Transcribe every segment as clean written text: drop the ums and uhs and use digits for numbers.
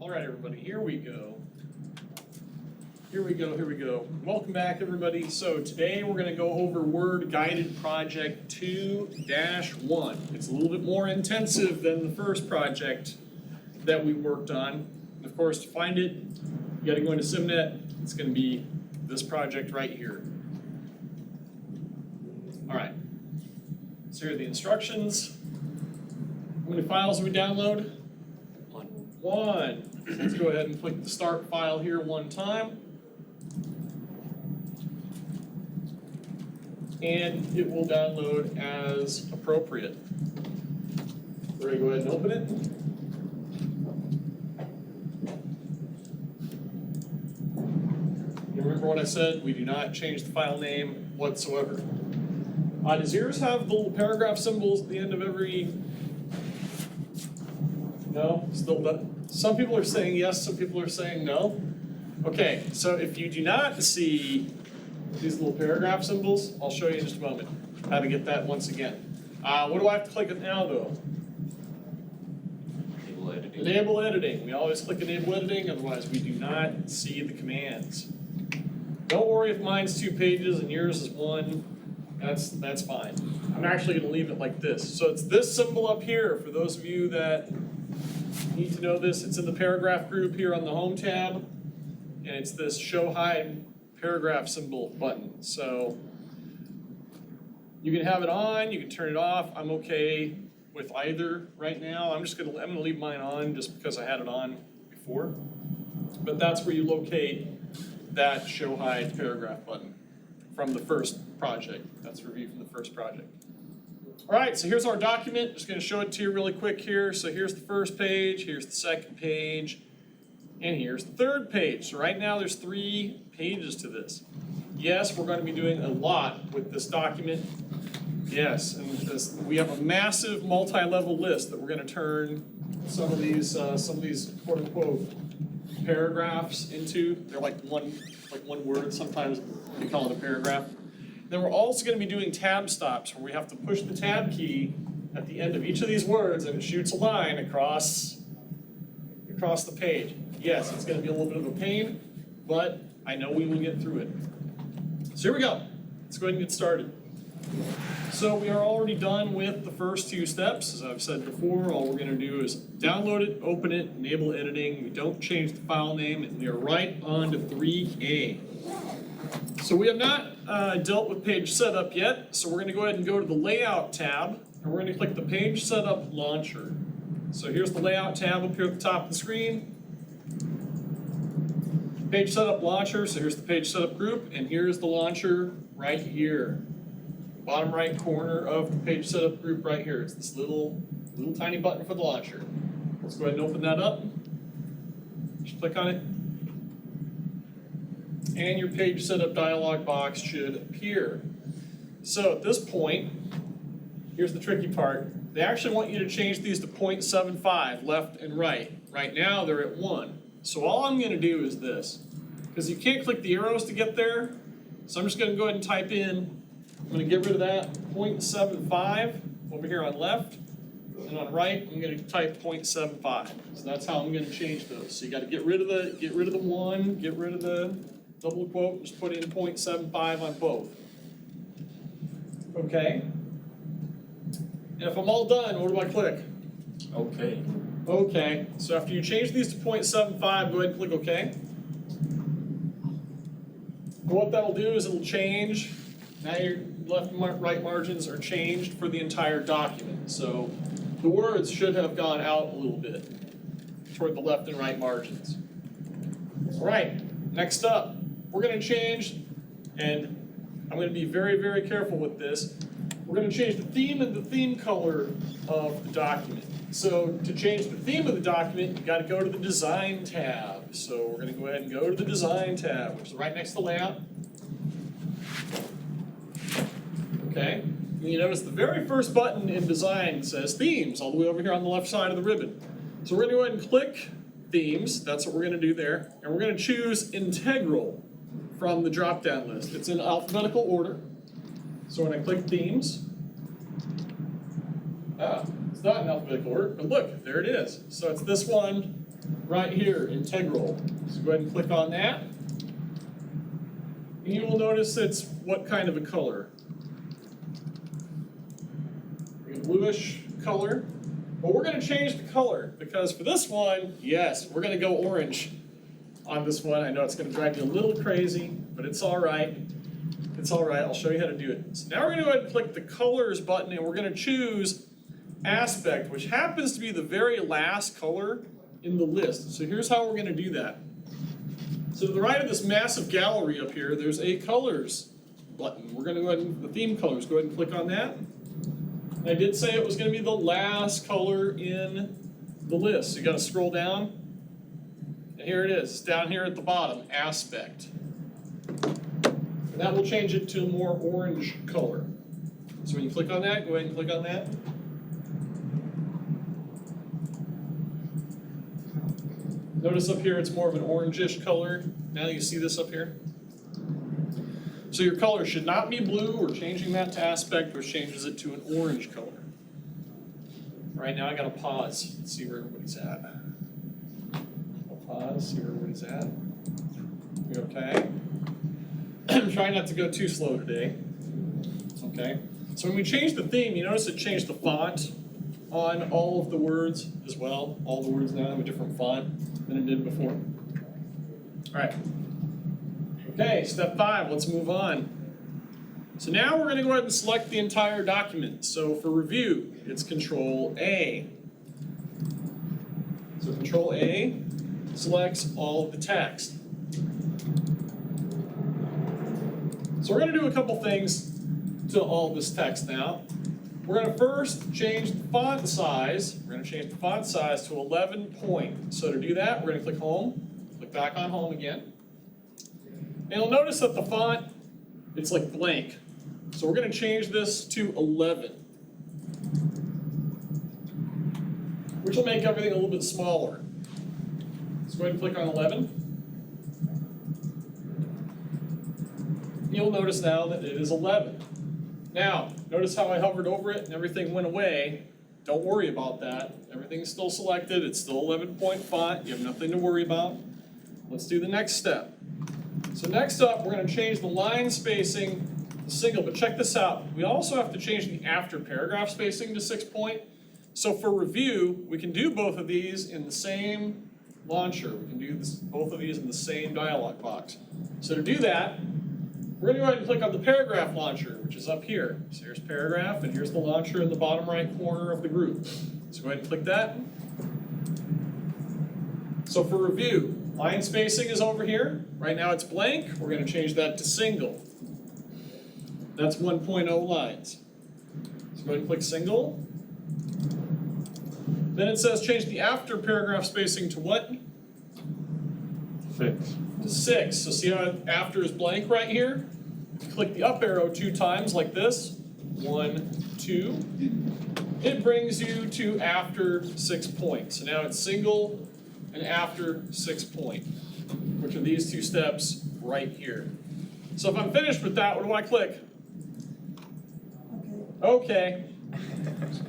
All right, everybody, here we go. Here we go. Welcome back, everybody. So today we're going to go over Word Guided Project 2-1. It's a little bit more intensive than the first project that we worked on. Of course, to find it, you got to go into SIMnet. It's going to be this project right here. All right. So here are the instructions. How many files do we download? One. Let's go ahead and click the start file here one time. And it will download as appropriate. We're going to go ahead and open it. You remember what I said? We do not change the file name whatsoever. Does yours have the little paragraph symbols at the end of every... No? Still not? Some people are saying yes, some people are saying no. Okay, so if you do not see these little paragraph symbols, I'll show you in just a moment how to get that once again. What do I have to click on now, though? Enable editing. Enable editing. We always click enable editing, otherwise we do not see the commands. Don't worry if mine's 2 pages and yours is 1. That's fine. I'm actually going to leave it like this. So it's this symbol up here for those of you that need to know this. It's in the paragraph group here on the home tab, and it's this show hide paragraph symbol button. So you can have it on, you can turn it off. I'm okay with either right now. I'm gonna leave mine on just because I had it on before. But that's where you locate that show hide paragraph button from the first project. That's a review from the first project. All right, so here's our document. Just going to show it to you really quick here. So here's the first page, here's the second page, and here's the third page. So right now there's 3 pages to this. Yes, we're going to be doing a lot with this document. Yes, and we have a massive multi-level list that we're going to turn some of these quote-unquote paragraphs into. They're like one word. Sometimes we call it a paragraph. Then we're also going to be doing tab stops where we have to push the tab key at the end of each of these words and it shoots a line across the page. Yes, it's going to be a little bit of a pain, but I know we will get through it. So here we go. Let's go ahead and get started. So we are already done with the first 2 steps. As I've said before, all we're going to do is download it, open it, enable editing. We don't change the file name, and we are right on to 3A. So we have not dealt with page setup yet, so we're going to go ahead and go to the layout tab, and we're going to click the page setup launcher. So here's the layout tab up here at the top of the screen. Page setup launcher, so here's the page setup group, and here's the launcher right here. Bottom right corner of the page setup group right here. It's this little tiny button for the launcher. Let's go ahead and open that up. Just click on it. And your page setup dialog box should appear. So at this point, here's the tricky part. They actually want you to change these to 0.75 left and right. Right now they're at 1. So all I'm going to do is this, because you can't click the arrows to get there. So I'm just going to go ahead and type in, I'm going to get rid of that 0.75 over here on left, and on right I'm going to type 0.75. So that's how I'm going to change those. So you got to get rid of the 1, get rid of the double quote, just put in 0.75 on both. Okay. And if I'm all done, what do I click? Okay. Okay. So after you change these to 0.75, go ahead and click OK. And what that'll do is it'll change. Now your left and right margins are changed for the entire document. So the words should have gone out a little bit toward the left and right margins. All right. Next up. We're going to change, and I'm going to be very, very careful with this. We're going to change the theme and the theme color of the document. So to change the theme of the document, you've got to go to the Design tab. So we're going to go ahead and go to the Design tab, which is right next to Layout. Okay. And you notice the very first button in Design says Themes, all the way over here on the left side of the ribbon. So we're going to go ahead and click Themes. That's what we're going to do there. And we're going to choose Integral from the drop-down list. It's in alphabetical order. So when I click Themes, it's not in alphabetical order, but look, there it is. So it's this one right here, integral. So go ahead and click on that. And you will notice it's what kind of a color? A bluish color. But we're going to change the color because for this one, yes, we're going to go orange on this one. I know it's going to drive you a little crazy, but it's all right. It's all right. I'll show you how to do it. So now we're going to go ahead and click the colors button, and we're going to choose aspect, which happens to be the very last color in the list. So here's how we're going to do that. So to the right of this massive gallery up here, there's a colors button. We're going to go ahead and, the theme colors, go ahead and click on that. And I did say it was going to be the last color in the list. So you got to scroll down. And here it is, down here at the bottom, aspect. And that will change it to a more orange color. So when you click on that, go ahead and click on that. Notice up here it's more of an orangish color. Now you see this up here. So your color should not be blue. We're changing that to aspect, which changes it to an orange color. Right now I gotta pause and see where everybody's at. I'll pause, see where everybody's at. You okay? I'm trying not to go too slow today. Okay. So when we change the theme, you notice it changed the font on all of the words as well. All the words now have a different font than it did before. All right. Okay, step 5, let's move on. So now we're going to go ahead and select the entire document. So for review, it's Control A. So Control A selects all of the text. So we're going to do a couple things to all this text now. We're going to first change the font size. We're going to change the font size to 11 point. So to do that, we're going to click Home, click back on Home again. And you'll notice that the font, it's like blank. So we're going to change this to 11, which will make everything a little bit smaller. So go ahead and click on 11. You'll notice now that it is 11. Now, notice how I hovered over it and everything went away. Don't worry about that. Everything's still selected. It's still 11-point font. You have nothing to worry about. Let's do the next step. So next up, we're going to change the line spacing to single, but check this out. We also have to change the after paragraph spacing to 6 point. So for review, we can do both of these in the same launcher. We can do both of these in the same dialog box. So to do that, we're going to go ahead and click on the paragraph launcher, which is up here. So here's paragraph, and here's the launcher in the bottom right corner of the group. So go ahead and click that. So for review, line spacing is over here. Right now it's blank. We're going to change that to single. That's 1.0 lines. So go ahead and click single. Then it says change the after paragraph spacing to what? 6. To 6. So see how after is blank right here? Click the up arrow 2 times like this. 1, 2. It brings you to after 6 points. So now it's single and after 6 point, which are these 2 steps right here. So if I'm finished with that, what do I click? Okay.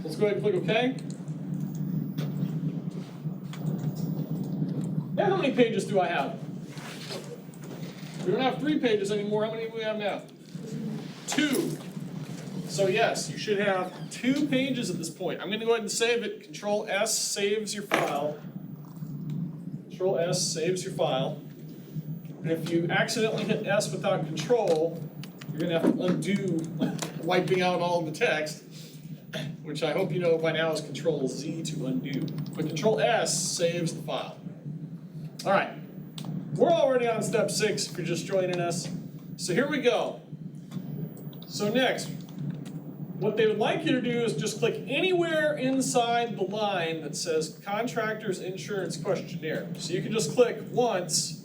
Let's go ahead and click OK. Now how many pages do I have? We don't have 3 pages anymore. How many do we have now? 2. So yes, you should have 2 pages at this point. I'm going to go ahead and save it. Control S saves your file. Control S saves your file. And if you accidentally hit S without control, you're going to have to undo wiping out all the text, which I hope you know by now is Control Z to undo. But Control S saves the file. All right. We're already on step 6 if you're just joining us. So here we go. So next, what they would like you to do is just click anywhere inside the line that says Contractor's Insurance Questionnaire. So you can just click once.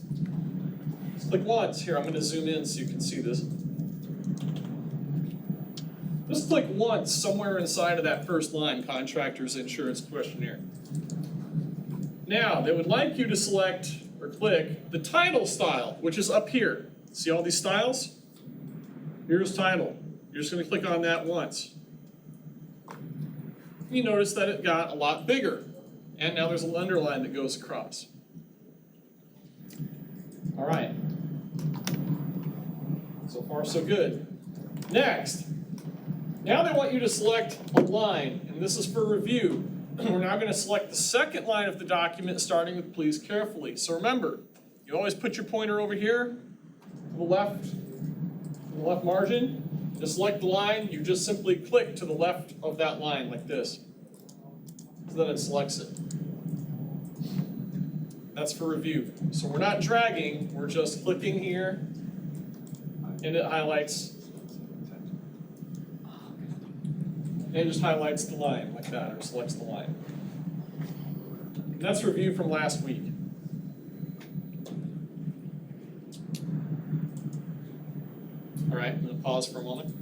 Just click once. Here, I'm going to zoom in so you can see this. Just click once somewhere inside of that first line, Contractor's Insurance Questionnaire. Now, they would like you to select or click the title style, which is up here. See all these styles? Here's title. You're just going to click on that once. You notice that it got a lot bigger. And now there's an underline that goes across. All right. So far, so good. Next, now they want you to select a line, and this is for review. We're now going to select the second line of the document, starting with please carefully. So remember, you always put your pointer over here, to the left margin. To select the line, you just simply click to the left of that line like this. So that it selects it. That's for review. So we're not dragging, we're just clicking here, and it highlights, and it just highlights the line like that, or selects the line. And that's review from last week. All right, I'm gonna pause for a moment.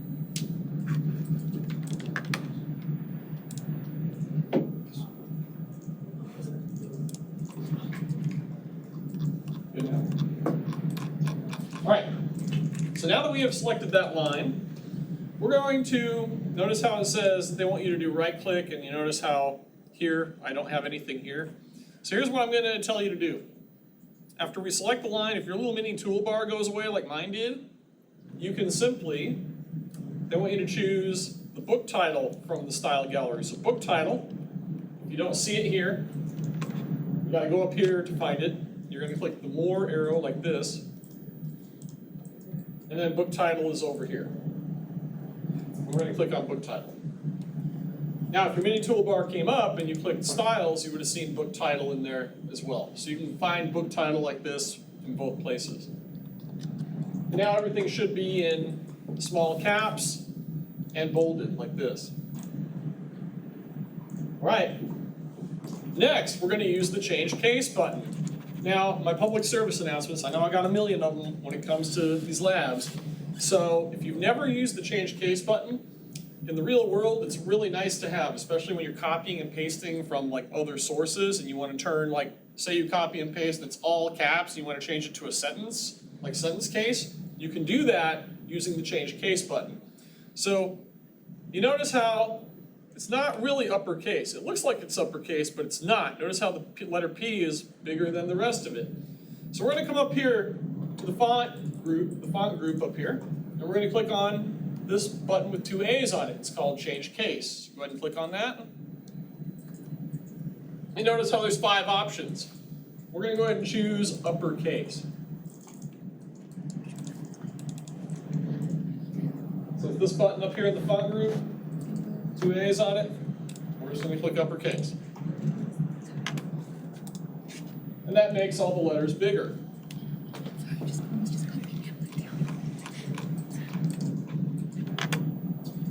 Good now. All right, so now that we have selected that line, we're going to, notice how it says they want you to do right click, and you notice how here, I don't have anything here. So here's what I'm gonna tell you to do. After we select the line, if your little mini toolbar goes away like mine did, you can simply, they want you to choose the book title from the style gallery. So book title, if you don't see it here, you gotta go up here to find it. You're gonna click the more arrow like this, and then book title is over here. We're going to click on book title. Now, if your mini toolbar came up and you clicked styles, you would have seen book title in there as well. So you can find book title like this in both places. And now everything should be in small caps and bolded like this. All right. Next, we're going to use the change case button. Now, my public service announcements, I know I got a million of them when it comes to these labs. So if you've never used the change case button, in the real world, it's really nice to have, especially when you're copying and pasting from like other sources and you want to turn, like, say you copy and paste and it's all caps and you want to change it to a sentence, like sentence case, you can do that using the change case button. So you notice how it's not really uppercase. It looks like it's uppercase, but it's not. Notice how the letter P is bigger than the rest of it. So we're going to come up here to the font group up here, and we're going to click on this button with two A's on it. It's called Change Case. Go ahead and click on that. And notice how there's 5 options. We're going to go ahead and choose uppercase. So it's this button up here in the font group, 2 A's on it. We're just going to click uppercase. And that makes all the letters bigger.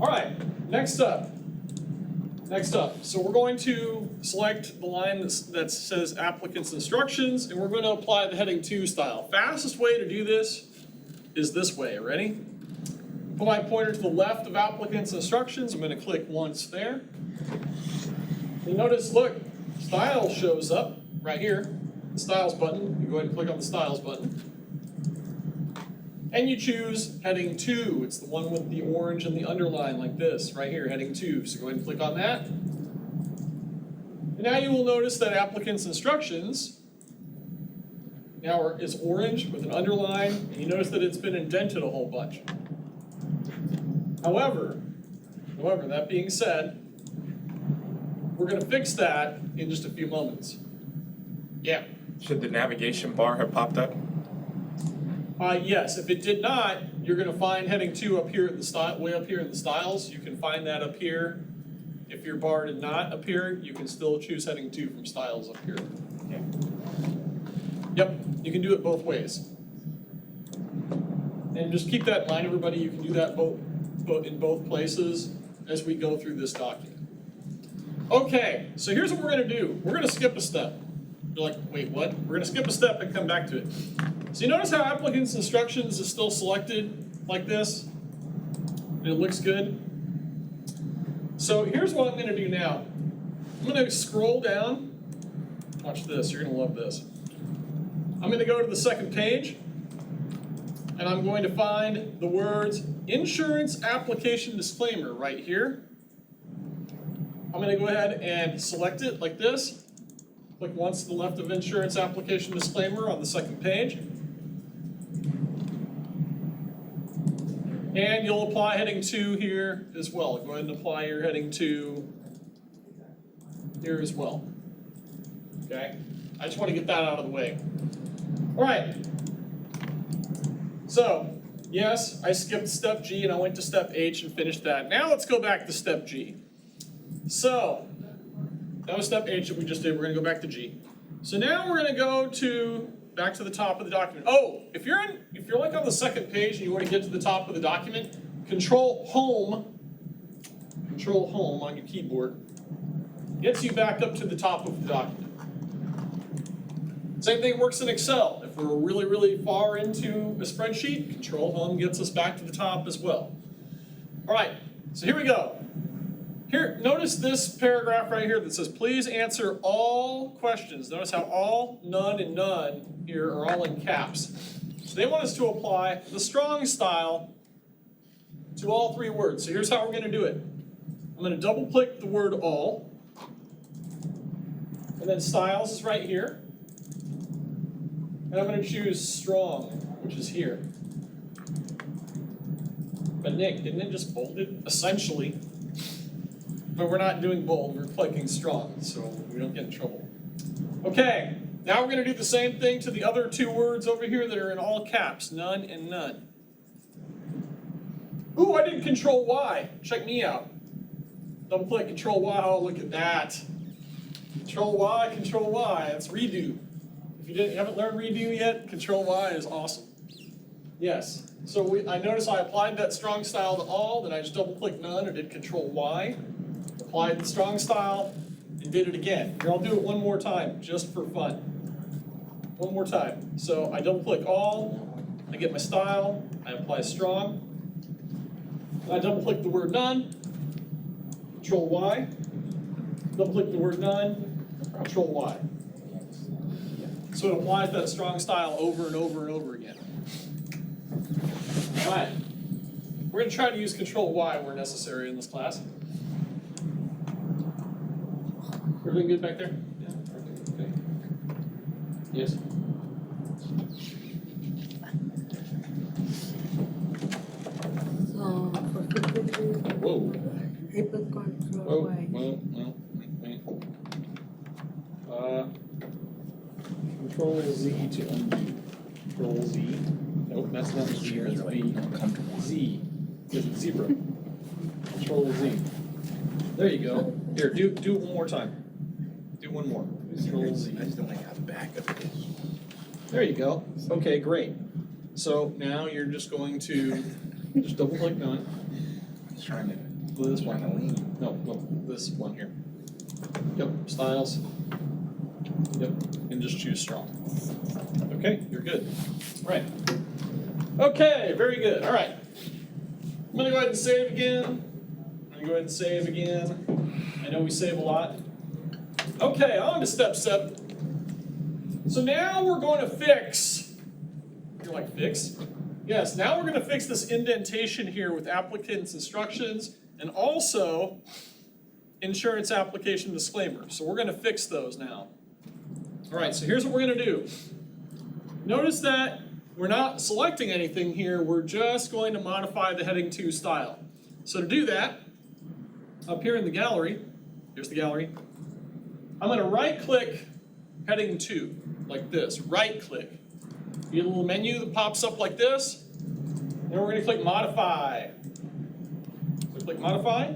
All right, next up. So we're going to select the line that says applicant's instructions, and we're going to apply the heading 2 style. Fastest way to do this is this way. Ready? Put my pointer to the left of applicant's instructions. I'm going to click once there. You notice, look, style shows up right here. The styles button. You go ahead and click on the styles button. And you choose heading 2. It's the one with the orange and the underline like this, right here, heading 2. So go ahead and click on that. And now you will notice that applicant's instructions now is orange with an underline, and you notice that it's been indented a whole bunch. However, that being said, we're going to fix that in just a few moments. Yeah? Should the navigation bar have popped up? Yes, if it did not, you're going to find heading 2 up here in the style, way up here in the styles. You can find that up here. If your bar did not appear, you can still choose heading 2 from styles up here. Okay. Yep, you can do it both ways. And just keep that in mind, everybody. You can do that in both places as we go through this document. Okay, so here's what we're going to do. We're going to skip a step. You're like, wait, what? We're going to skip a step and come back to it. So you notice how applicant's instructions is still selected like this? And it looks good? So here's what I'm going to do now. I'm going to scroll down. Watch this, you're going to love this. I'm going to go to the second page, and I'm going to find the words insurance application disclaimer right here. I'm going to go ahead and select it like this. Click once to the left of insurance application disclaimer on the second page. And you'll apply heading 2 here as well. Go ahead and apply your heading 2 here as well. Okay? I just want to get that out of the way. All right. So, yes, I skipped step G and I went to step H and finished that. Now let's go back to step G. So, that was step H that we just did. We're going to go back to G. So now we're going to go back to the top of the document. Oh, if you're like on the second page and you want to get to the top of the document, Control Home on your keyboard gets you back up to the top of the document. Same thing works in Excel. If we're really, really far into a spreadsheet, Control Home gets us back to the top as well. All right, so here we go. Here, notice this paragraph right here that says, please answer all questions. Notice how all, none, and none here are all in caps. So they want us to apply the strong style to all 3 words. So here's how we're going to do it. I'm going to double click the word all. And then styles is right here. And I'm going to choose strong, which is here. But Nick, didn't it just bold it? Essentially. But we're not doing bold, we're clicking strong, so we don't get in trouble. Okay, now we're going to do the same thing to the other 2 words over here that are in all caps, none and none. Ooh, I did Control Y. Check me out. Double click Control Y. Oh, look at that. Control Y, Control Y. That's redo. If you haven't learned redo yet, Control Y is awesome. Yes. So I notice I applied that strong style to all, then I just double click none or did Control Y. Applied the strong style and did it again. Here, I'll do it one more time just for fun. One more time. So I double click all, I get my style, I apply strong. I double click the word none, Control Y. Double click the word none, Control Y. So it applies that strong style over and over and over again. All right. We're going to try to use Control Y where necessary in this class. Everything good back there? Yeah. Okay. Yes. So, Whoa. paper control Whoa. Y. Well, wait. Control Z to undo. Control Z. Nope, that's not Z. That's B. Z. Is it zebra? Control Z. There you go. Here, do it one more time. Do one more. Control Z. I just don't like how the back of it is. There you go. Okay, great. So now you're just going to just double click none. I'm just trying to. This one. Trying to lean. No, this one here. Yep, styles. Yep, and just choose strong. Okay, you're good. All right. Okay, very good. All right. I'm gonna go ahead and save again. I know we save a lot. Okay, on to step 7. So now we're going to fix. You're like, fix? Yes, now we're going to fix this indentation here with applicant's instructions and also insurance application disclaimer. So we're going to fix those now. All right, so here's what we're going to do. Notice that we're not selecting anything here. We're just going to modify the heading 2 style. So to do that, up here in the gallery, here's the gallery, I'm going to right-click heading 2, like this, right-click. You get a little menu that pops up like this, and we're going to click Modify. So click Modify.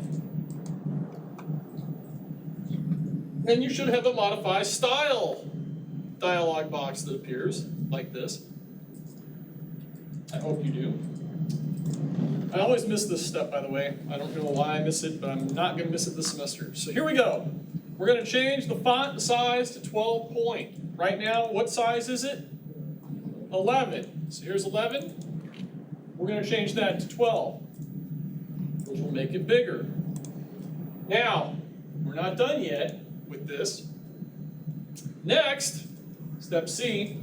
And you should have a Modify Style dialog box that appears like this. I hope you do. I always miss this step, by the way. I don't know why I miss it, but I'm not going to miss it this semester. So here we go. We're going to change the font size to 12 point. Right now, what size is it? 11. So here's 11. We're going to change that to 12, which will make it bigger. Now, we're not done yet with this. Next, step C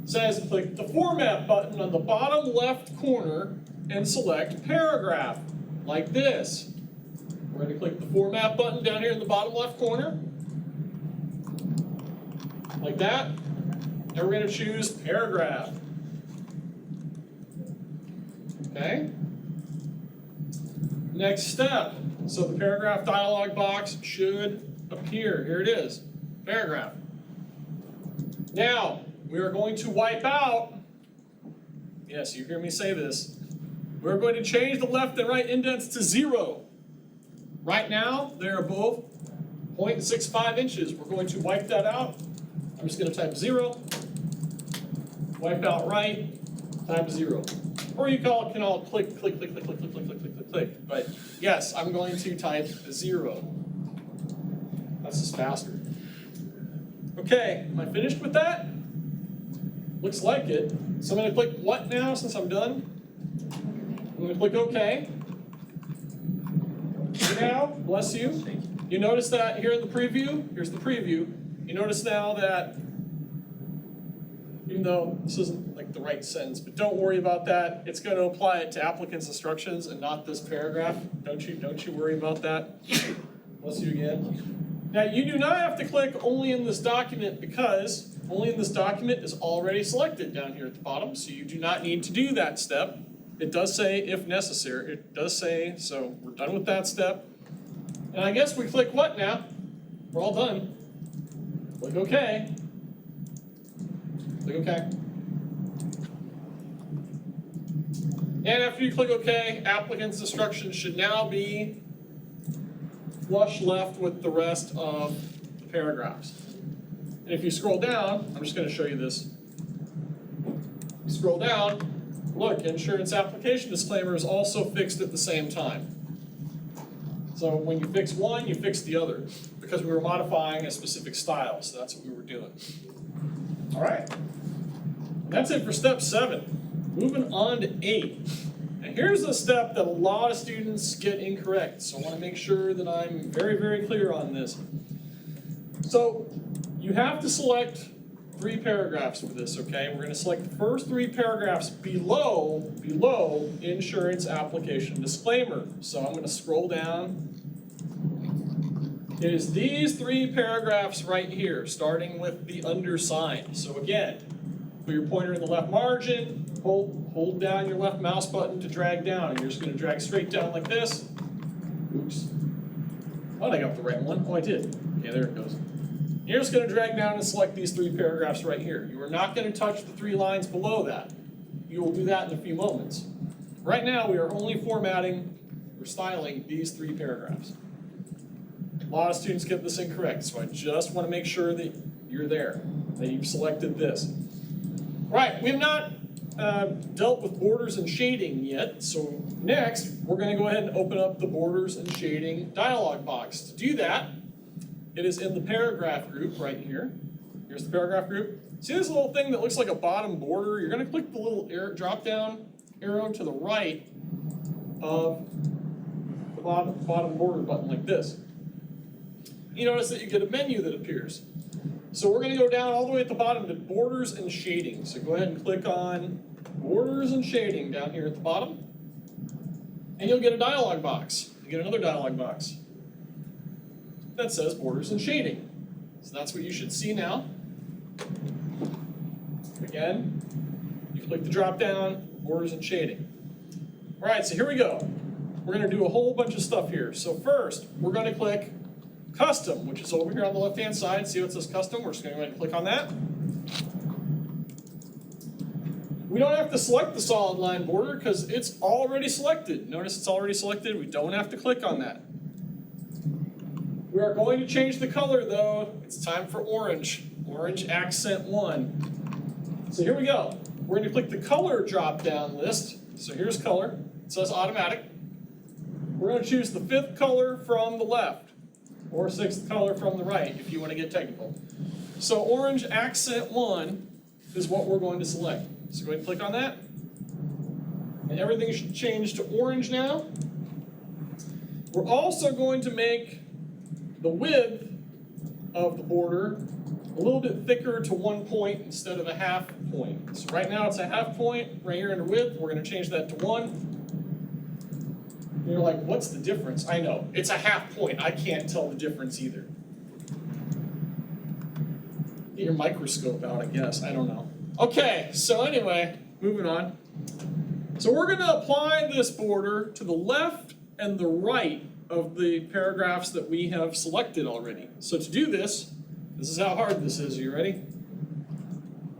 says click the Format button on the bottom left corner and select Paragraph, like this. We're going to click the Format button down here in the bottom left corner. like that. And we're going to choose paragraph. Okay? Next step. So the paragraph dialog box should appear. Here it is. Paragraph. Now, we are going to wipe out, yes, you hear me say this, we're going to change the left and right indents to 0. Right now, they are both 0.65 inches. We're going to wipe that out. I'm just going to type 0. Wipe out right, type 0. Or you can all click, click, click, click, click, click, click, click, click, click, click. But yes, I'm going to type 0. That's just faster. Okay, am I finished with that? Looks like it. So I'm going to click what now since I'm done? I'm going to click OK. Now, bless you. You notice that here in the preview, here's the preview. You notice now that, even though this isn't like the right sentence, but don't worry about that. It's going to apply it to applicant's instructions and not this paragraph. Don't you worry about that. Bless you again. Now you do not have to click only in this document because only in this document is already selected down here at the bottom. So you do not need to do that step. It does say if necessary. It does say, so we're done with that step. And I guess we click what now? We're all done. Click OK. Click OK. And after you click OK, applicant's instructions should now be flush left with the rest of the paragraphs. And if you scroll down, I'm just going to show you this. You scroll down, look, insurance application disclaimer is also fixed at the same time. So when you fix one, you fix the other, because we were modifying a specific style, so that's what we were doing. All right, that's it for step 7. Moving on to 8. Now here's a step that a lot of students get incorrect, so I want to make sure that I'm very, very clear on this. So you have to select 3 paragraphs for this, okay? We're going to select the first 3 paragraphs below insurance application disclaimer. So I'm going to scroll down. It is these 3 paragraphs right here, starting with the undersigned. So again, put your pointer in the left margin, hold down your left mouse button to drag down, and you're just going to drag straight down like this. Oops. Oh, I got the right one. Oh, I did. Okay, there it goes. You're just going to drag down and select these 3 paragraphs right here. You are not going to touch the 3 lines below that. You will do that in a few moments. Right now, we are only formatting or styling these 3 paragraphs. A lot of students get this incorrect, so I just want to make sure that you're there, that you've selected this. Right, we have not dealt with borders and shading yet, so next, we're going to go ahead and open up the borders and shading dialog box. To do that, it is in the paragraph group right here. Here's the paragraph group. See this little thing that looks like a bottom border? You're going to click the little drop-down arrow to the right of the bottom border button like this. You notice that you get a menu that appears. So we're going to go down all the way at the bottom to borders and shading. So go ahead and click on borders and shading down here at the bottom. And you'll get a dialog box. You get another dialog box that says borders and shading. So that's what you should see now. Again, you click the drop down, borders and shading. All right, so here we go. We're going to do a whole bunch of stuff here. So first, we're going to click custom, which is over here on the left-hand side. See what says custom? We're just going to go ahead and click on that. We don't have to select the solid line border because it's already selected. Notice it's already selected. We don't have to click on that. We are going to change the color though. It's time for orange. Orange accent 1. So here we go. We're going to click the color drop-down list. So here's color. It says automatic. We're going to choose the 5th color from the left, or 6th color from the right if you want to get technical. So orange accent 1 is what we're going to select. So go ahead and click on that. And everything should change to orange now. We're also going to make the width of the border a little bit thicker to 1 point instead of a half point. So right now it's a half point right here under width. We're going to change that to 1. And you're like, what's the difference? I know, it's a half point. I can't tell the difference either. Get your microscope out, I guess, I don't know. Okay, so anyway, moving on. So we're gonna apply this border to the left and the right of the paragraphs that we have selected already. So to do this is how hard this is. Are you ready?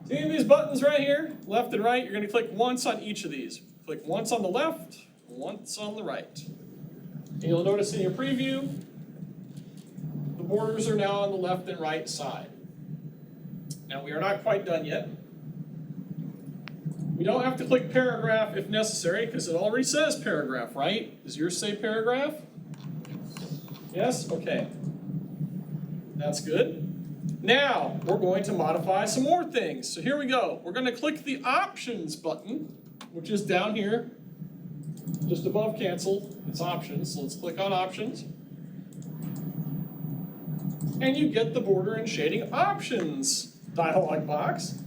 See these buttons right here, left and right? You're gonna click once on each of these. Click once on the left, once on the right. And you'll notice in your preview, the borders are now on the left and right side. Now we are not quite done yet. We don't have to click paragraph if necessary, because it already says paragraph, right? Does yours say paragraph? Yes? Okay. That's good. Now, we're going to modify some more things. So here we go. We're going to click the Options button, which is down here, just above Cancel. It's Options, so let's click on Options. And you get the Border and Shading Options dialog box.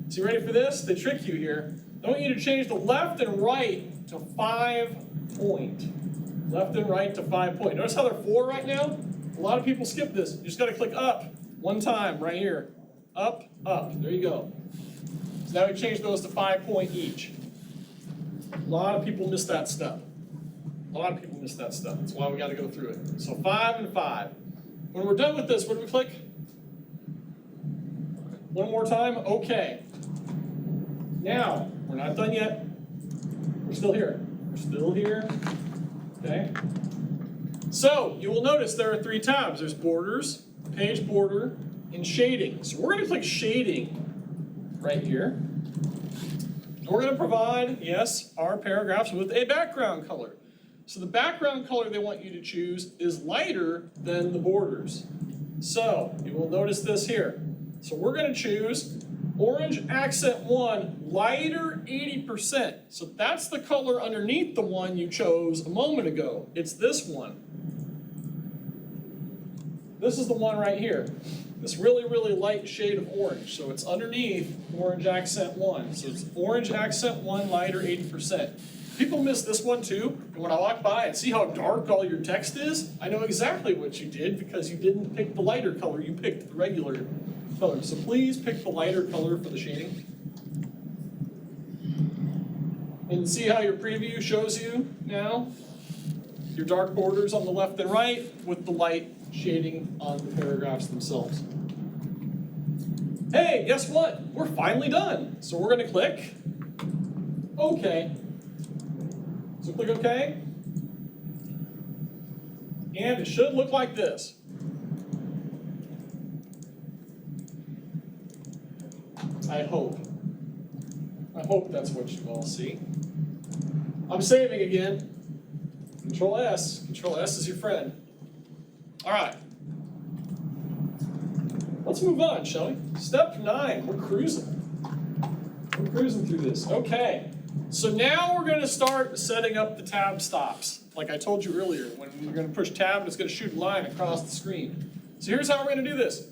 So you ready for this? They trick you here. I want you to change the left and right to 5 point. Left and right to 5 point. Notice how they're 4 right now? A lot of people skip this. You just got to click up one time right here. Up, up. There you go. So now we change those to 5 point each. A lot of people miss that step. A lot of people miss that step. That's why we got to go through it. So 5 and 5. When we're done with this, what do we click? One more time. Okay. Now, we're not done yet. We're still here. We're still here. Okay. So, you will notice there are 3 tabs. There's Borders, Page Border, and Shading. So we're going to click Shading right here. And we're going to provide, yes, our paragraphs with a background color. So the background color they want you to choose is lighter than the borders. So, you will notice this here. So we're going to choose Orange Accent 1, lighter 80%. So that's the color underneath the one you chose a moment ago. It's this one. This is the one right here. This really, really light shade of orange. So it's underneath Orange Accent 1. So it's Orange Accent 1, lighter 80%. People miss this one too. And when I walk by and see how dark all your text is, I know exactly what you did because you didn't pick the lighter color, you picked the regular color. So please pick the lighter color for the shading. And see how your preview shows you now? Your dark borders on the left and right with the light shading on the paragraphs themselves. Hey, guess what? We're finally done. So we're going to click OK. So click OK. And it should look like this. I hope. I hope that's what you all see. I'm saving again. Control S. Control S is your friend. All right. Let's move on, shall we? Step 9. We're cruising. We're cruising through this. Okay. So now we're going to start setting up the tab stops. Like I told you earlier, when we're going to push tab, it's going to shoot a line across the screen. So here's how we're going to do this.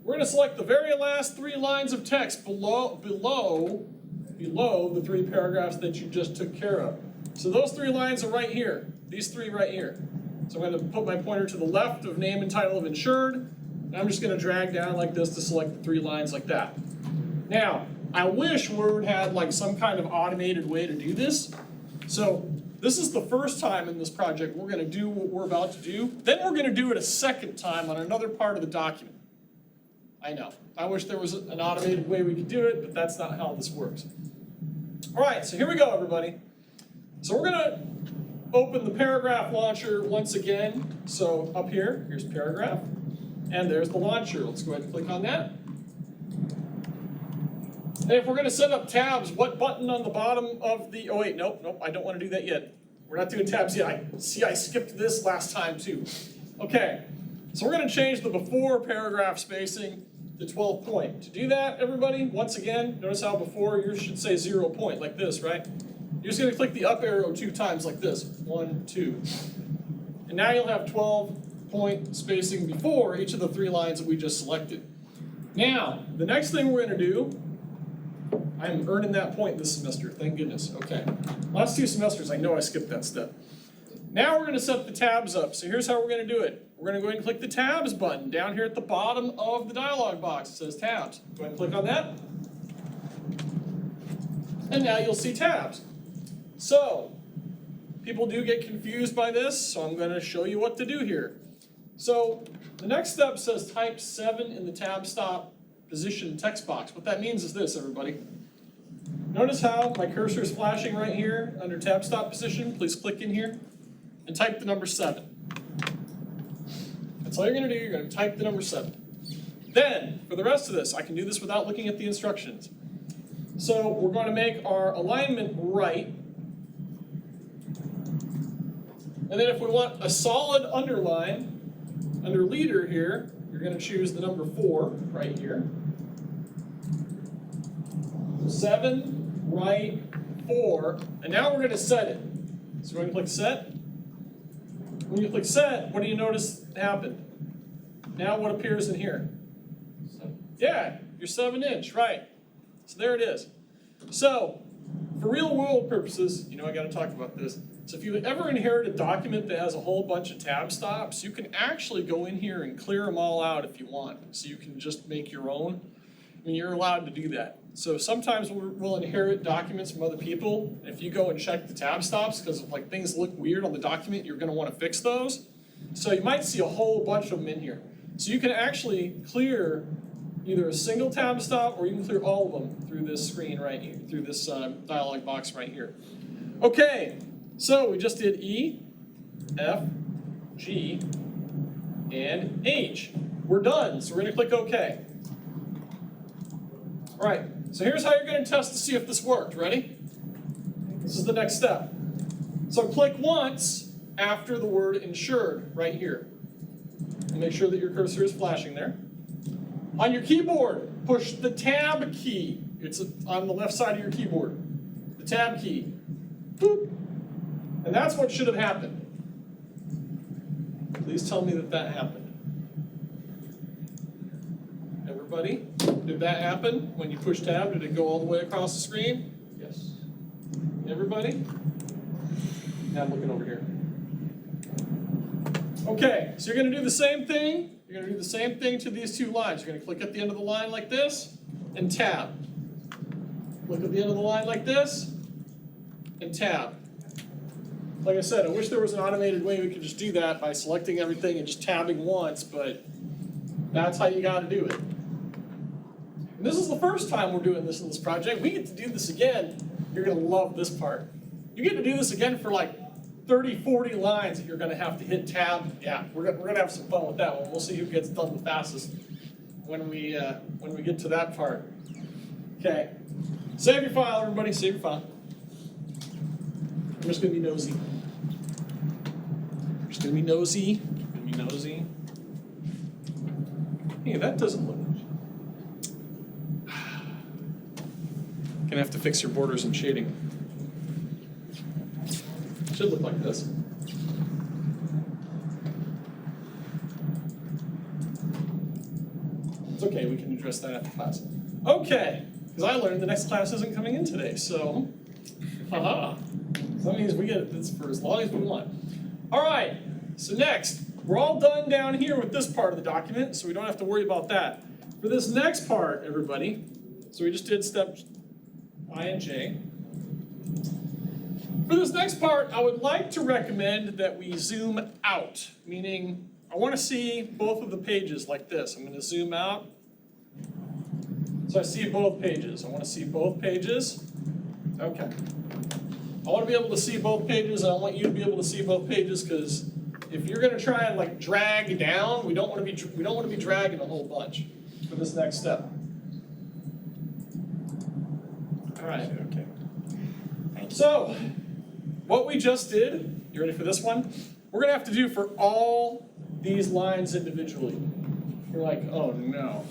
We're going to select the very last 3 lines of text below the 3 paragraphs that you just took care of. So those 3 lines are right here. These 3 right here. So I'm going to put my pointer to the left of name and title of insured. And I'm just going to drag down like this to select the 3 lines like that. Now, I wish Word had like some kind of automated way to do this. So this is the first time in this project we're going to do what we're about to do. Then we're going to do it a second time on another part of the document. I know. I wish there was an automated way we could do it, but that's not how this works. All right, so here we go, everybody. So we're going to open the paragraph launcher once again. So up here, here's paragraph, and there's the launcher. Let's go ahead and click on that. And if we're going to set up tabs, what button on the bottom of the, oh wait, nope, I don't want to do that yet. We're not doing tabs yet. I skipped this last time too. Okay, so we're going to change the before paragraph spacing to 12 point. To do that, everybody, once again, notice how before yours should say 0 point, like this, right? You're just going to click the up arrow 2 times like this. 1, 2. And now you'll have 12 point spacing before each of the 3 lines that we just selected. Now, the next thing we're going to do, I'm earning that point this semester, thank goodness. Okay, last 2 semesters, I know I skipped that step. Now we're gonna set the tabs up. So here's how we're gonna do it. We're gonna go ahead and click the tabs button down here at the bottom of the dialog box. It says tabs. Go ahead and click on that. And now you'll see tabs. So, people do get confused by this, so I'm gonna show you what to do here. So, the next step says type 7 in the tab stop position text box. What that means is this, everybody. Notice how my cursor is flashing right here under tab stop position. Please click in here and type the number 7. That's all you're gonna do, you're gonna type the number 7. Then, for the rest of this, I can do this without looking at the instructions. So we're going to make our alignment right. And then if we want a solid underline under leader here, you're going to choose the number 4 right here. 7, right, 4, and now we're going to set it. So we're going to click set. When you click set, what do you notice happened? Now what appears in here? Yeah, your 7-inch, right. So there it is. So, for real world purposes, you know I gotta talk about this. So if you ever inherit a document that has a whole bunch of tab stops, you can actually go in here and clear them all out if you want. So you can just make your own. I mean, you're allowed to do that. So sometimes we'll inherit documents from other people. If you go and check the tab stops, because if like things look weird on the document, you're gonna wanna fix those. So you might see a whole bunch of them in here. So you can actually clear either a single tab stop or you can clear all of them through this screen right here, through this dialog box right here. Okay, so we just did E, F, G, and H. We're done, so we're gonna click OK. All right, so here's how you're gonna test to see if this worked. Ready? This is the next step. So click once after the word insured right here. And make sure that your cursor is flashing there. On your keyboard, push the tab key. It's on the left side of your keyboard. The tab key. Boop. And that's what should have happened. Please tell me that that happened. Everybody, did that happen when you push tab? Did it go all the way across the screen? Yes. Everybody? Now I'm looking over here. Okay, so you're going to do the same thing. You're going to do the same thing to these two lines. You're going to click at the end of the line like this and tab. Click at the end of the line like this and tab. Like I said, I wish there was an automated way we could just do that by selecting everything and just tabbing once, but that's how you got to do it. And this is the first time we're doing this in this project. We get to do this again. You're going to love this part. You get to do this again for like 30, 40 lines that you're going to have to hit tab. Yeah, we're going to have some fun with that one. We'll see who gets done the fastest when we get to that part. Okay, save your file, everybody. Save your file. I'm just going to be nosy. Just going to be nosy. Going to be nosy. Hey, that doesn't look. Gonna have to fix your borders and shading. Should look like this. It's okay, we can address that after class. Okay, because I learned the next class isn't coming in today, so, haha. So that means we get this for as long as we want. All right, so next, we're all done down here with this part of the document, so we don't have to worry about that. For this next part, everybody, so we just did steps I and J. For this next part, I would like to recommend that we zoom out, meaning I want to see both of the pages like this. I'm going to zoom out. So I see both pages. I want to see both pages. Okay. I want to be able to see both pages, and I want you to be able to see both pages because if you're going to try and like drag down, we don't want to be dragging a whole bunch for this next step. All right. Okay. So, what we just did, you ready for this one? We're going to have to do for all these lines individually. You're like, oh no.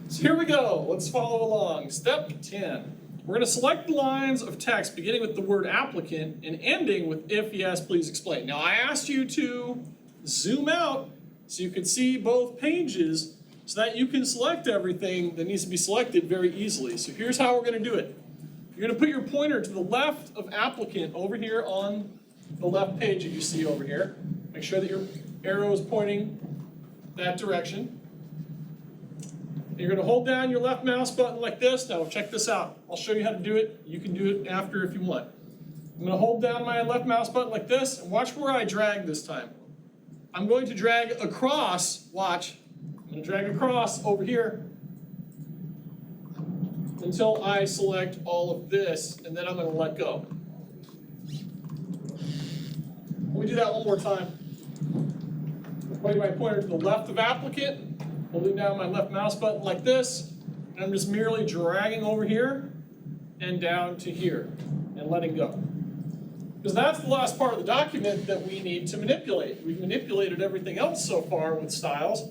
So here we go. Let's follow along. Step 10. We're going to select the lines of text beginning with the word applicant and ending with if yes, please explain. Now, I asked you to zoom out so you can see both pages so that you can select everything that needs to be selected very easily. So here's how we're going to do it. You're going to put your pointer to the left of applicant over here on the left page that you see over here. Make sure that your arrow is pointing that direction. You're going to hold down your left mouse button like this. Now check this out. I'll show you how to do it. You can do it after if you want. I'm going to hold down my left mouse button like this, and watch where I drag this time. I'm going to drag across, watch, I'm going to drag across over here until I select all of this, and then I'm going to let go. Let me do that one more time. Pointing my pointer to the left of applicant, holding down my left mouse button like this, and I'm just merely dragging over here and down to here and letting go. Because that's the last part of the document that we need to manipulate. We've manipulated everything else so far with styles,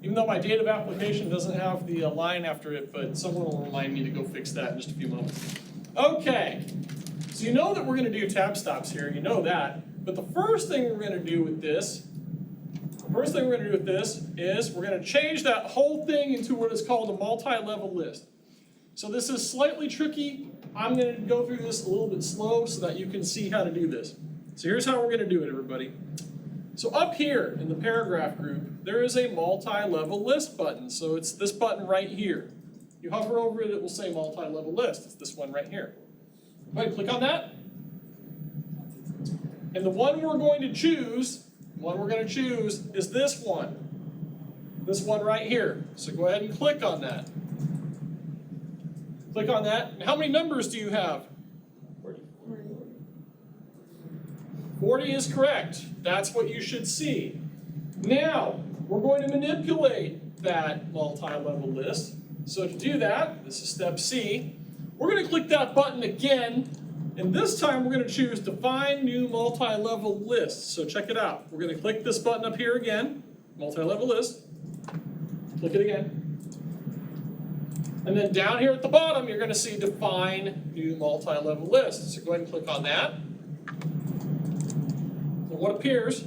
even though my date of application doesn't have the line after it, but someone will remind me to go fix that in just a few moments. Okay, so you know that we're going to do tab stops here, you know that, but the first thing we're going to do with this is we're going to change that whole thing into what is called a multi-level list. So this is slightly tricky. I'm going to go through this a little bit slow so that you can see how to do this. So here's how we're going to do it, everybody. So up here in the paragraph group, there is a multi-level list button. So it's this button right here. You hover over it, it will say multi-level list. It's this one right here. Go ahead and click on that. And the one we're going to choose is this one right here. So go ahead and click on that. Click on that. And how many numbers do you have? 40 is correct. That's what you should see. Now, we're going to manipulate that multi-level list. So to do that, this is step C, we're going to click that button again, and this time we're going to choose Define New Multi-Level List. So check it out. We're going to click this button up here again, multi-level list. Click it again. And then down here at the bottom, you're going to see Define New Multi-Level List. So go ahead and click on that. And what appears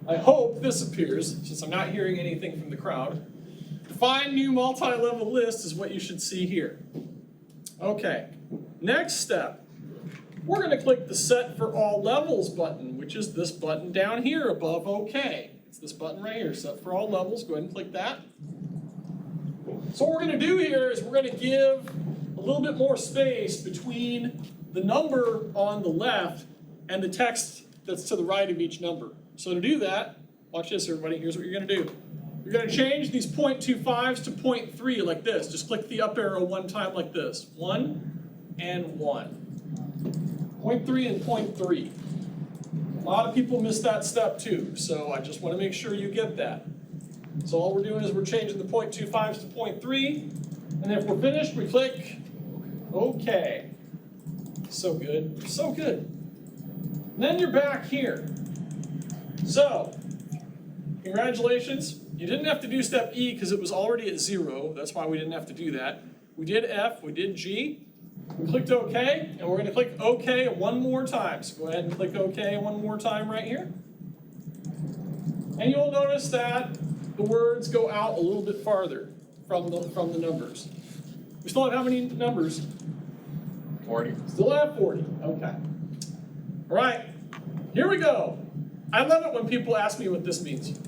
I hope this appears, since I'm not hearing anything from the crowd. Define New Multi-Level List is what you should see here. Okay, next step. We're going to click the Set for All Levels button, which is this button down here above OK. It's this button right here, Set for All Levels. Go ahead and click that. So what we're going to do here is we're going to give a little bit more space between the number on the left and the text that's to the right of each number. So to do that, watch this everybody, here's what you're going to do. You're going to change these 0.25s to 0.3 like this. Just click the up arrow one time like this. 1 and 1. 0.3 and 0.3. A lot of people miss that step too, so I just want to make sure you get that. So all we're doing is we're changing the 0.25s to 0.3, and if we're finished, we click OK. So good, so good. And then you're back here. So, congratulations. You didn't have to do step E because it was already at 0. That's why we didn't have to do that. We did F, we did G. We clicked OK, and we're going to click OK one more time. So go ahead and click OK one more time right here. And you'll notice that the words go out a little bit farther from the numbers. We still have how many numbers? 40. Still have 40. Okay. All right. Here we go. I love it when people ask me what this means.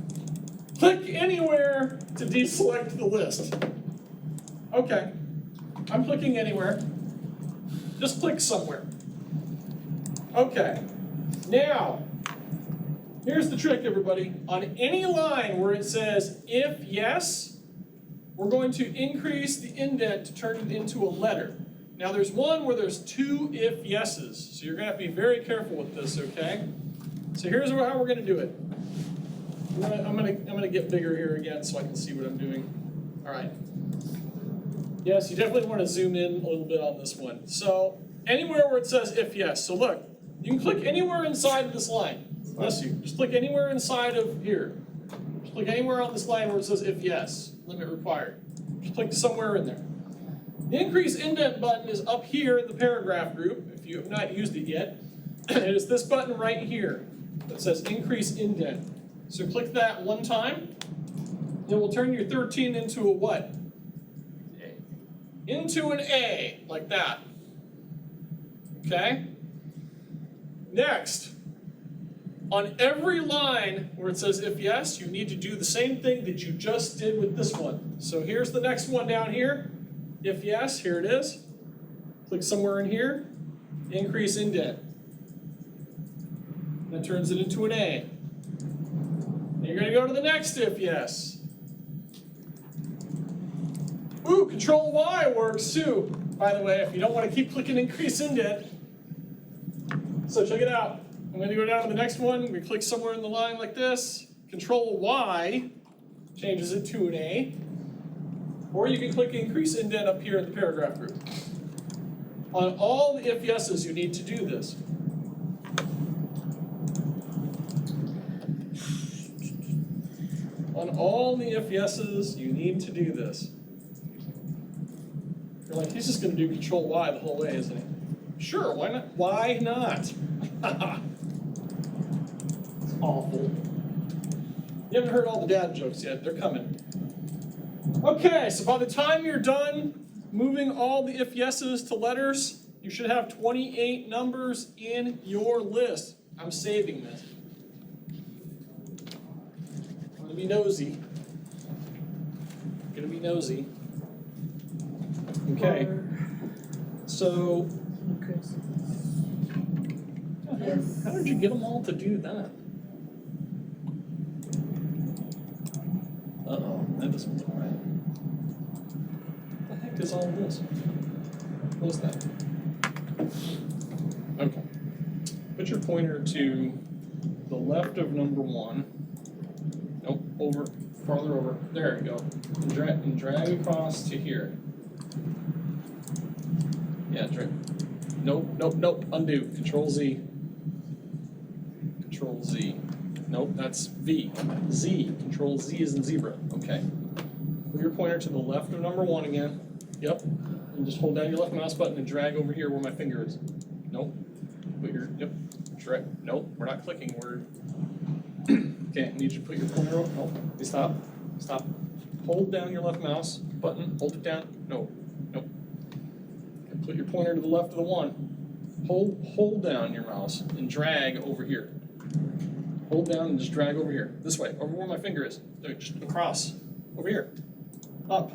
Click anywhere to deselect the list. Okay. I'm clicking anywhere. Just click somewhere. Okay. Now, here's the trick, everybody. On any line where it says if yes, we're going to increase the indent to turn it into a letter. Now there's one where there's 2 if yeses, so you're going to have to be very careful with this, okay? So here's how we're going to do it. I'm going to get bigger here again so I can see what I'm doing. All right. Yes, you definitely want to zoom in a little bit on this one. So anywhere where it says if yes. So look, you can click anywhere inside of this line. Bless you. Just click anywhere inside of here. Just click anywhere on this line where it says if yes, limit required. Just click somewhere in there. The increase indent button is up here in the paragraph group, if you have not used it yet. It is this button right here that says increase indent. So click that one time. It will turn your 13 into a what? into an A, like that. Okay? Next, on every line where it says if yes, you need to do the same thing that you just did with this one. So here's the next one down here. If yes, here it is. Click somewhere in here, increase indent. That turns it into an A. And you're gonna go to the next if yes. Ooh, Control Y works too. By the way, if you don't want to keep clicking increase indent. So check it out. I'm gonna go down to the next one. We click somewhere in the line like this. Control Y changes it to an A. Or you can click increase indent up here in the paragraph group. On all the if yeses, you need to do this. On all the if yeses, you need to do this. You're like, he's just going to do Control Y the whole way, isn't he? Sure, why not? Why not? It's awful. You haven't heard all the dad jokes yet. They're coming. Okay, so by the time you're done moving all the if yeses to letters, you should have 28 numbers in your list. I'm saving this. I'm gonna be nosy. Gonna be nosy. Okay. So, how did you get them all to do that? Uh-oh, that doesn't look right. What the heck is all this? What is that? Okay. Put your pointer to the left of number 1. Nope, over, farther over. There you go. And drag across to here. Yeah, drag. Nope, nope, nope. Undo. Control Z. Control Z. Nope, that's V. Z. Control Z is in zebra. Okay. Move your pointer to the left of number 1 again. Yep. And just hold down your left mouse button and drag over here where my finger is. Nope. Put your, yep. Drag. Nope, we're not clicking. We're. Okay, I need you to put your pointer over. Nope. Stop. Stop. Hold down your left mouse button. Hold it down. No. Nope. And put your pointer to the left of the 1. Hold down your mouse and drag over here. Hold down and just drag over here. This way, over where my finger is. There, just across. Over here. Up.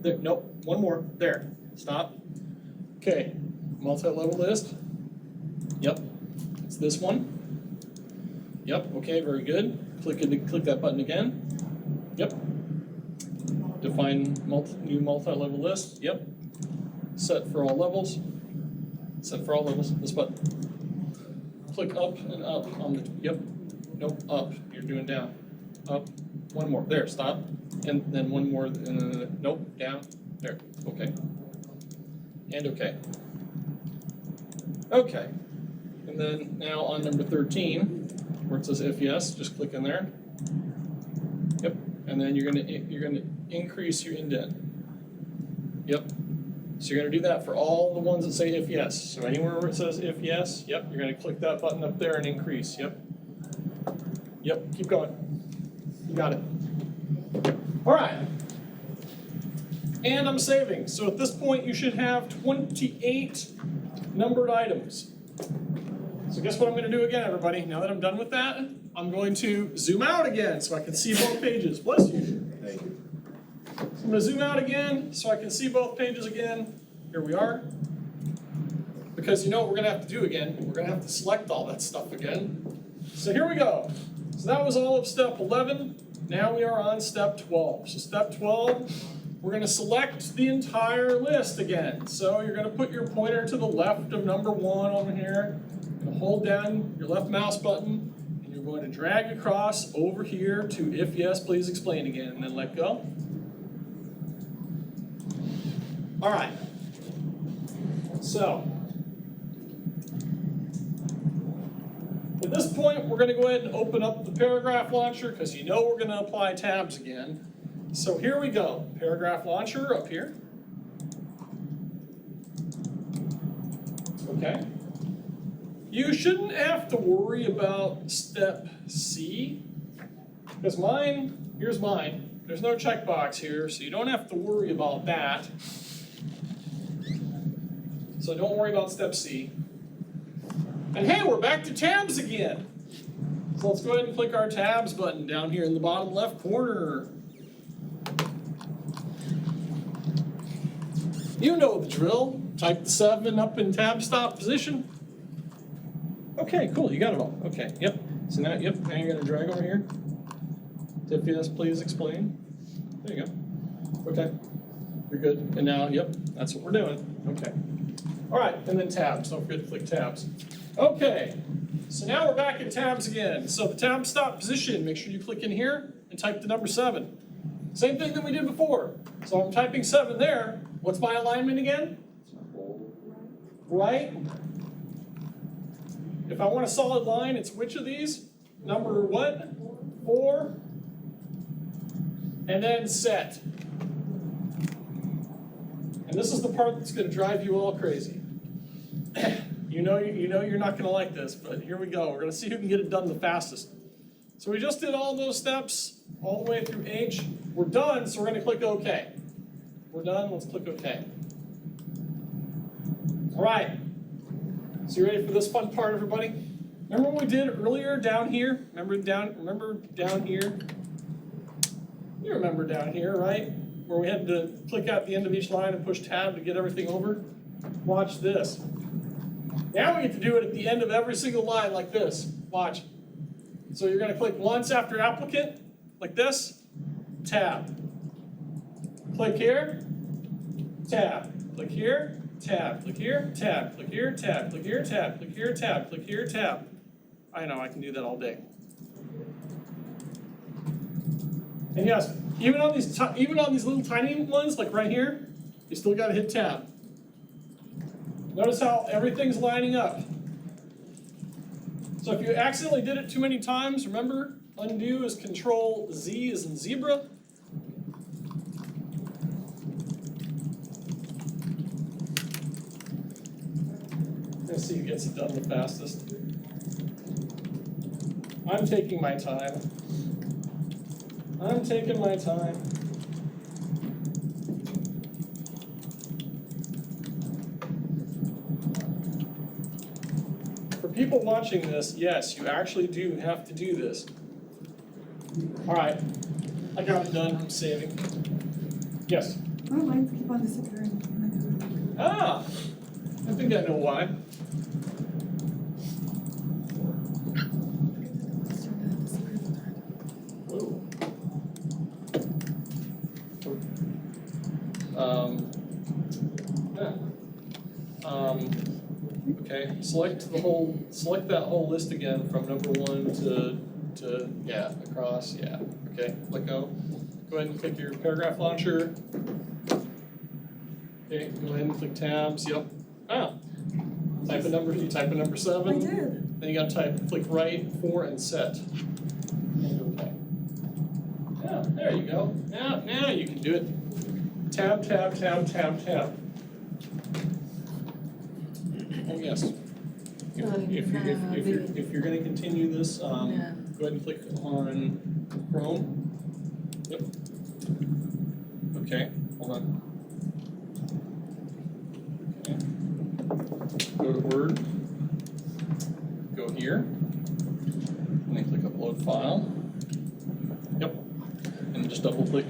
There, nope, one more. There. Stop. Okay, multi-level list. Yep, it's this one. Yep, okay, very good. Click that button again. Yep. Define new multi-level list. Yep. Set for all levels. Set for all levels. This button. Click up and up on the, yep, nope, up, you're doing down, up, one more, there, stop, and then one more, nope, down, there, okay, and okay. Okay, and then now on number 13, where it says if yes, just click in there, yep, and then you're gonna increase your indent, yep. So you're going to do that for all the ones that say if yes. So anywhere where it says if yes, yep, you're going to click that button up there and increase, yep. Yep, keep going. You got it. All right. And I'm saving. So at this point you should have 28 numbered items. So guess what I'm going to do again, everybody? Now that I'm done with that, I'm going to zoom out again so I can see both pages. Bless you. Thank you. So I'm going to zoom out again so I can see both pages again. Here we are. Because you know what we're going to have to do again? We're going to have to select all that stuff again. So here we go. So that was all of step 11. Now we are on step 12. So step 12, we're going to select the entire list again. So you're going to put your pointer to the left of number 1 over here. You're going to hold down your left mouse button. And you're going to drag across over here to if yes, please explain again. And then let go. All right, so at this point, we're going to go ahead and open up the paragraph launcher because you know we're going to apply tabs again. So here we go, paragraph launcher up here. Okay. You shouldn't have to worry about step C because mine, here's mine. There's no checkbox here, so you don't have to worry about that. So don't worry about step C. And hey, we're back to tabs again. So let's go ahead and click our tabs button down here in the bottom left corner. You know the drill. Type the 7 up in tab stop position. Okay, cool, you got it all. Okay, yep. So now, yep, now you're gonna drag over here. If yes, please explain. There you go. Okay, you're good. And now, yep, that's what we're doing. Okay. All right, and then tabs. Don't forget to click tabs. Okay, so now we're back in tabs again. So the tab stop position, make sure you click in here and type the number 7. Same thing that we did before. So I'm typing 7 there. What's my alignment again? Right. If I want a solid line, it's which of these? Number what? 4. And then set. And this is the part that's going to drive you all crazy. You know you're not going to like this, but here we go. We're going to see who can get it done the fastest. So we just did all those steps all the way through H. We're done, so we're going to click OK. We're done, let's click OK. All right, so you ready for this fun part, everybody? Remember what we did earlier down here? Remember down here? You remember down here, right? Where we had to click out the end of each line and push tab to get everything over? Watch this. Now we get to do it at the end of every single line like this. Watch. So you're going to click once after applicant, like this, tab. Click here, tab. Click here, tab. Click here, tab. Click here, tab. Click here, tab. Click here, tab. Click here, tab. I know, I can do that all day. And yes, even on these little tiny ones, like right here, you still got to hit tab. Notice how everything's lining up. So if you accidentally did it too many times, remember, undo is Control Z as in zebra. Let's see who gets it done the fastest. I'm taking my time. I'm taking my time. For people watching this, yes, you actually do have to do this. All right, I got it done, I'm saving. Yes? My lines keep on disappearing. Ah, I think I know why. Whoa. Okay, select that whole list again from number 1 to yeah, across, yeah. Okay, let go. Go ahead and click your paragraph launcher. Okay, go ahead and click tabs, yep. Ah, you type a number 7. I did. Then you gotta click right, 4, and set. And okay. Yeah, there you go. Now you can do it. Tab, tab, tab, tab, tab. Oh yes. If you're going to continue this, go ahead and click on Chrome. Yep. Okay. Hold on. Okay. Go to Word. Go here. And then click Upload File. Yep. And just double click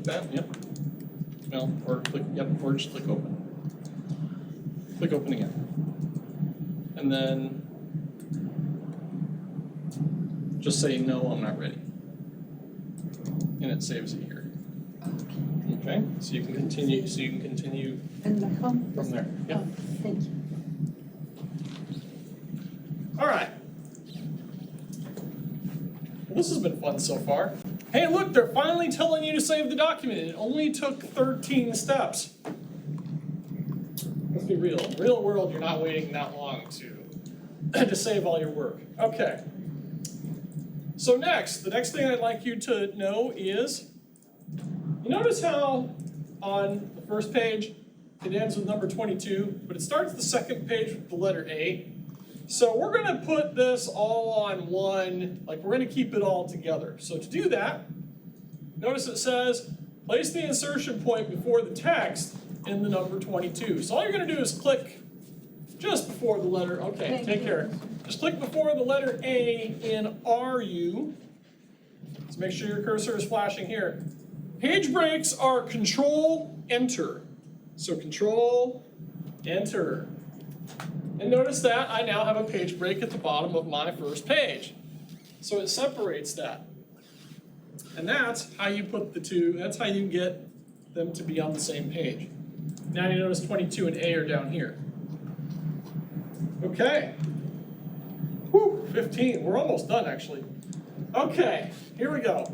that. Yep. Well, or click. Yep. Or just click Open. Click Open again. And then just say, no, I'm not ready. And it saves it here. Okay, so you can continue And back home? from there. Yep. Oh, thank you. All right. Well, this has been fun so far. Hey, look, they're finally telling you to save the document. It only took 13 steps. Let's be real. In the real world, you're not waiting that long to save all your work. Okay. So the next thing I'd like you to know is, you notice how on the first page it ends with number 22, but it starts the second page with the letter A. So we're going to put this all on one, like we're going to keep it all together. So to do that, notice it says, place the insertion point before the text in the number 22. So all you're gonna do is click just before the letter, okay, Thank take you. care. Just click before the letter A in RU. Let's make sure your cursor is flashing here. Page breaks are Control-Enter. So Control-Enter. And notice that I now have a page break at the bottom of my first page. So it separates that. And that's how you put the two, that's how you get them to be on the same page. Now you notice 22 and A are down here. Okay. Whew, 15, we're almost done actually. Okay, here we go.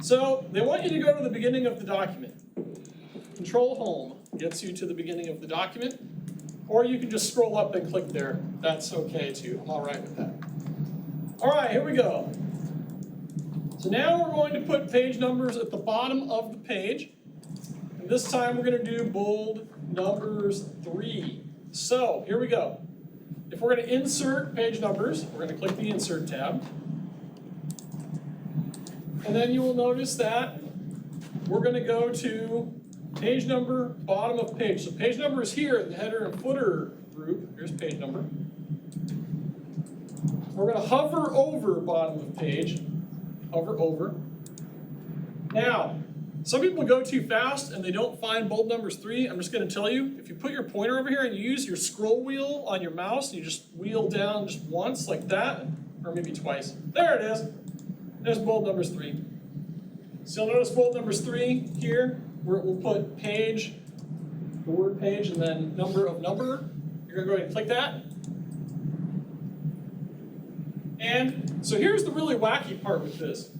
So they want you to go to the beginning of the document. Control Home gets you to the beginning of the document, or you can just scroll up and click there. That's okay too, I'm all right with that. All right, here we go. So now we're going to put page numbers at the bottom of the page. And this time we're gonna do bold numbers 3. So here we go. If we're gonna insert page numbers, we're gonna click the Insert tab. And then you will notice that we're gonna go to page number, bottom of page. So page number is here in the header and footer group. Here's page number. We're gonna hover over bottom of page, hover over. Now, some people go too fast and they don't find bold numbers 3. I'm just gonna tell you, if you put your pointer over here and you use your scroll wheel on your mouse, and you just wheel down just once like that, or maybe twice. There it is. There's bold numbers 3. So you'll notice bold numbers 3 here, where it will put page, the word page, and then number of number. You're gonna go ahead and click that. And so here's the really wacky part with this.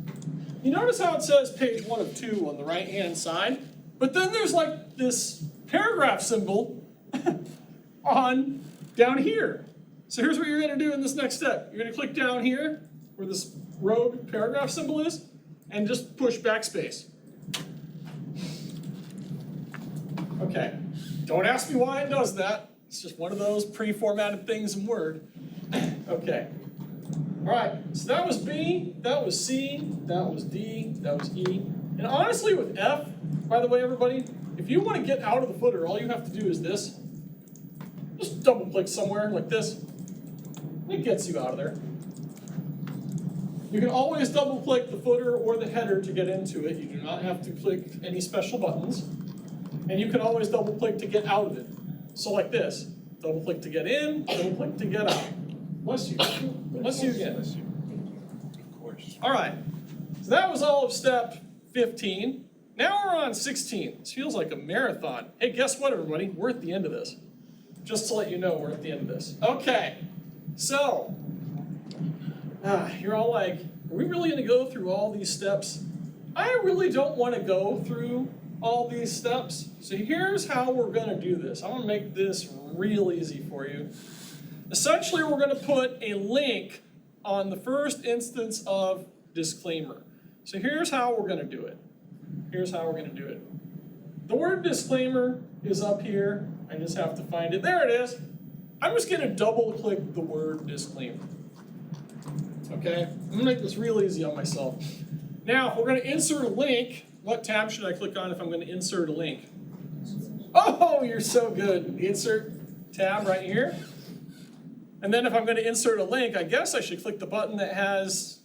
You notice how it says page 1 of 2 on the right-hand side, but then there's like this paragraph symbol on down here. So here's what you're gonna do in this next step. You're gonna click down here, where this rogue paragraph symbol is, and just push backspace. Okay, don't ask me why it does that. It's just one of those pre-formatted things in Word. Okay. All right, so that was B, that was C, that was D, that was E. And honestly with F, by the way everybody, if you want to get out of the footer, all you have to do is this. Just double click somewhere like this, and it gets you out of there. You can always double click the footer or the header to get into it. You do not have to click any special buttons. And you can always double click to get out of it. So like this, double click to get in, double click to get out. Bless you. Bless you again. Bless you. Of course. All right, so that was all of step 15. Now we're on 16. This feels like a marathon. Hey, guess what, everybody? We're at the end of this. Just to let you know, we're at the end of this. Okay, so, you're all like, are we really gonna go through all these steps? I really don't wanna go through all these steps. So here's how we're gonna do this. I'm gonna make this real easy for you. Essentially, we're gonna put a link on the first instance of disclaimer. So here's how we're gonna do it. Here's how we're gonna do it. The word disclaimer is up here. I just have to find it. There it is. I'm just gonna double click the word disclaimer. Okay, I'm gonna make this real easy on myself. Now, if we're gonna insert a link, what tab should I click on if I'm gonna insert a link? Oh, you're so good. The insert tab right here. And then if I'm gonna insert a link, I guess I should click the button that has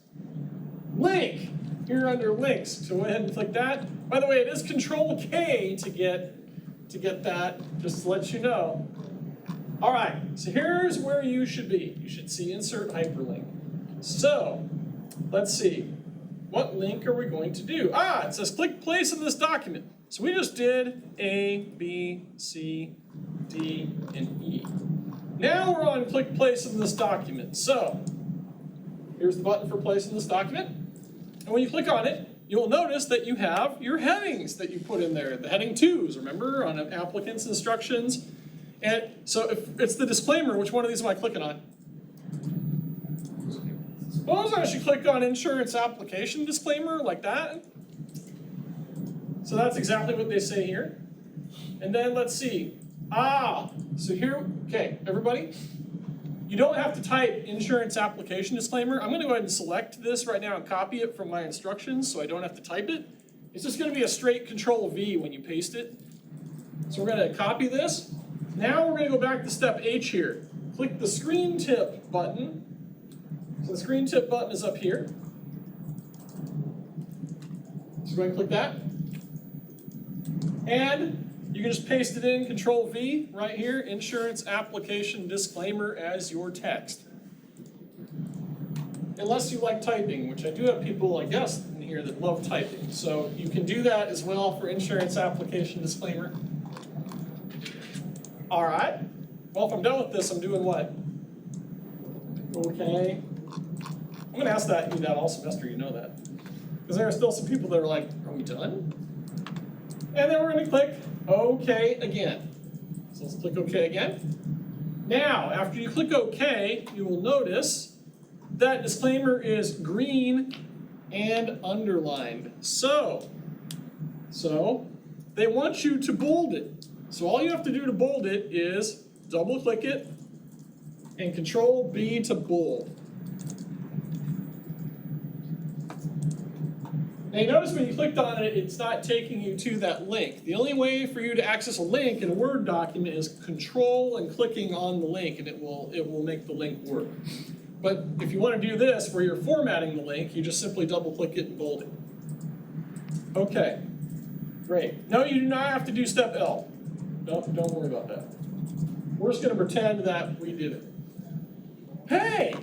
link here under links. So go ahead and click that. By the way, it is Control K to get that, just to let you know. All right, so here's where you should be. You should see insert hyperlink. So, let's see. What link are we going to do? It says click place in this document. So we just did A, B, C, D, and E. Now we're on click place in this document. So, here's the button for place in this document. And when you click on it, you'll notice that you have your headings that you put in there. The heading 2s, remember, on an applicant's instructions. And so if it's the disclaimer, which one of these am I clicking on? Suppose I should click on insurance application disclaimer like that. So that's exactly what they say here. And then let's see. So here, okay, everybody, You don't have to type insurance application disclaimer. I'm gonna go ahead and select this right now and copy it from my instructions so I don't have to type it. It's just gonna be a straight Control V when you paste it. So we're gonna copy this. Now we're gonna go back to step H here. Click the screen tip button. So the screen tip button is up here. So go ahead and click that. And you can just paste it in, Control V, right here, insurance application disclaimer as your text. Unless you like typing, which I do have people, I guess, in here that love typing. So you can do that as well for insurance application disclaimer. All right. Well, if I'm done with this, I'm doing what? Okay. I'm going to ask that you that all semester, you know that. Because there are still some people that are like, are we done? And then we're going to click OK again. So let's click OK again. Now, after you click OK, you will notice that disclaimer is green and underlined. So they want you to bold it. So all you have to do to bold it is double click it and Control B to bold. Now you notice when you clicked on it, it's not taking you to that link. The only way for you to access a link in a Word document is Control and clicking on the link, and it will make the link work. But if you want to do this, where you're formatting the link, you just simply double click it and bold it. Okay, great. No, you do not have to do step L. Don't worry about that. We're just going to pretend that we did it. Hey,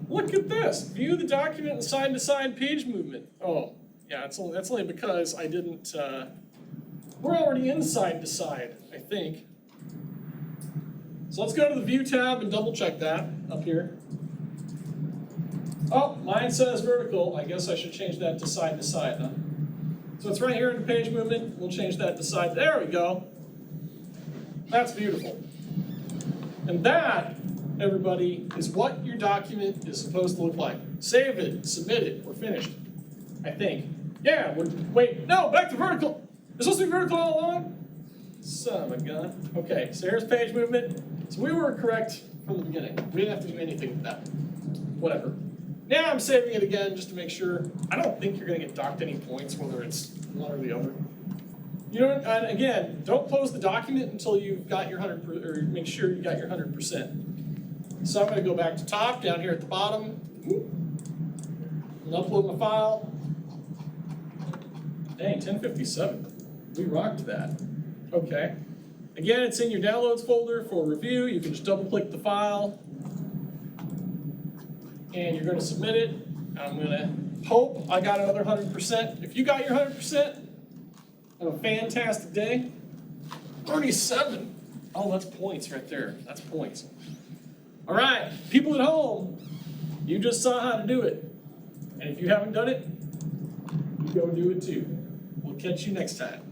look at this. View the document in side-to-side page movement. Oh. Yeah, that's only because I didn't, we're already in side-to-side, I think. So let's go to the View tab and double check that up here. Oh, mine says vertical. I guess I should change that to side-to-side, huh? So it's right here in the page movement. We'll change that to side. There we go. That's beautiful. And that, everybody, is what your document is supposed to look like. Save it, submit it, we're finished, I think. Yeah, wait, no, back to vertical. It's supposed to be vertical all along? Son of a gun. Okay, so here's page movement. So we were correct from the beginning. We didn't have to do anything with that. Whatever. Now I'm saving it again just to make sure. I don't think you're gonna get docked any points, whether it's one or the other. You know, and again, don't close the document until you've got your 100%, or make sure you got your 100%. So I'm gonna go back to top, down here at the bottom, and upload my file. Dang, 1057. We rocked that. Okay. Again, it's in your downloads folder for review. You can just double click the file. And you're going to submit it. I'm going to hope I got another 100%. If you got your 100%, have a fantastic day. 37. Oh, that's points right there. That's points. All right, people at home, you just saw how to do it. And if you haven't done it, you go do it too. We'll catch you next time.